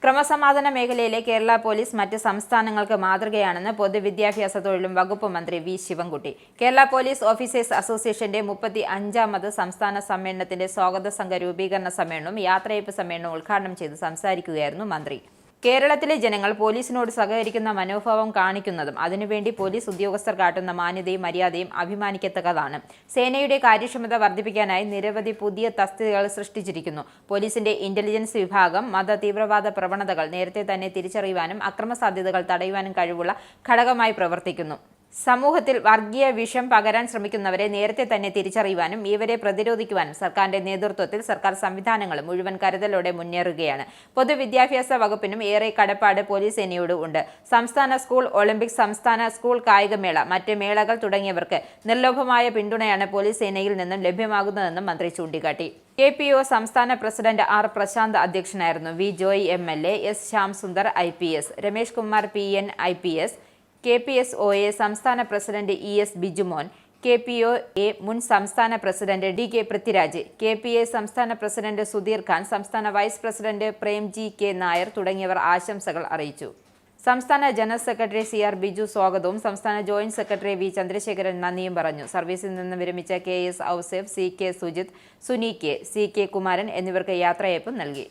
ക്രമസമാധാന മേഖലയിലെ കേരള പോലീസ് മറ്റ് സംസ്ഥാനങ്ങൾക്ക് മാതൃകയാണെന്ന് പൊതുവിദ്യാഭ്യാസ തൊഴിലും വകുപ്പ് മന്ത്രി V Sivankutty. Kerala police officers അസോസിയേഷന്റെ 35ാമത് സംസ്ഥാന സമ്മേളനത്തിന്റെ സ്വാഗത സംഘ രൂപീകരണ സമ്മേളനവും യാത്രയയപ്പ് സമ്മേളനവും ഉദ്ഘാടനം ചെയ്ത് സംസാരിക്കുകയായിരുന്നു മന്ത്രി. കേരളത്തിലെ ജനങ്ങൾ പോലീസിനോട് സഹകരിക്കുന്ന മനോഭാവം കാണിക്കുന്നതും അതിനുവേണ്ടി പോലീസ് ഉദ്യോഗസ്ഥർ കാട്ടുന്ന മാന്യതയും മര്യാദയും അഭിമാനിക്കത്തക്കതാണ്. സേനയുടെ കാര്യക്ഷമത വർദ്ധിപ്പിക്കാനായി നിരവധി പുതിയ തസ്തികകൾ സൃഷ്ടിച്ചിരിക്കുന്നു. പോലീസിന്റെ ഇന്റലിജൻസ് വിഭാഗം മത തീവ്രവാദ പ്രവണതകൾ നേരത്തെ തന്നെ തിരിച്ചറിയുവാനും അക്രമസാധ്യതകൾ തടയുവാനും കഴിവുള്ള ഘടകമായി പ്രവർത്തിക്കുന്നു. സമൂഹത്തിൽ വർഗീയ വിഷം പകരാൻ ശ്രമിക്കുന്നവരെ നേരത്തെ തന്നെ തിരിച്ചറിയുവാനും ഇവരെ പ്രതിരോധിക്കുവാനും സർക്കാരിന്റെ നേതൃത്വത്തിൽ സർക്കാർ സംവിധാനങ്ങളും മുഴുവൻ കരുതലോടെ മുന്നേറുകയാണ്. പൊതുവിദ്യാഭ്യാസ വകുപ്പിനും ഏറെ കടപ്പാട് പോലീസ് സേനയോട് ഉണ്ട്. സംസ്ഥാന സ്കൂൾ ഒളിമ്പിക്സ്, സംസ്ഥാന സ്കൂൾ കായികമേള, മറ്റ് മേളകൾ തുടങ്ങിയവർക്ക് നിർലോഭമായ പിന്തുണയാണ് പോലീസ് സേനയിൽ നിന്നും ലഭ്യമാകുന്നതെന്നും മന്ത്രി ചൂണ്ടിക്കാട്ടി. KPO സംസ്ഥാന പ്രസിഡന്റ് R. പ്രശാന്ത് അധ്യക്ഷനായിരുന്നു. V. Joy MLA, S. Shyamsundar IPS, Ramesh Kumar PN IPS, KPSOA സംസ്ഥാന പ്രസിഡന്റ് ES ബിജുമോൻ, KPOA മുൻ സംസ്ഥാന പ്രസിഡന്റ് DK പൃഥ്വിരാജ്, KPA സംസ്ഥാന പ്രസിഡന്റ് സുധീർ ഖാൻ, സംസ്ഥാന vice president Premji K. Nair തുടങ്ങിയവർ ആശംസകൾ അറിയിച്ചു. സംസ്ഥാന ജനറൽ സെക്രട്ടറി CR ബിജു സ്വാഗതവും സംസ്ഥാന ജോയിന്റ് സെക്രട്ടറി V. ചന്ദ്രശേഖരൻ നന്ദിയും പറഞ്ഞു. സർവീസിൽ നിന്ന് വിരമിച്ച KS Ouseph, CK Sujith, Suni K, CK Kumaran എന്നിവർക്ക് യാത്രയയപ്പും നൽകി.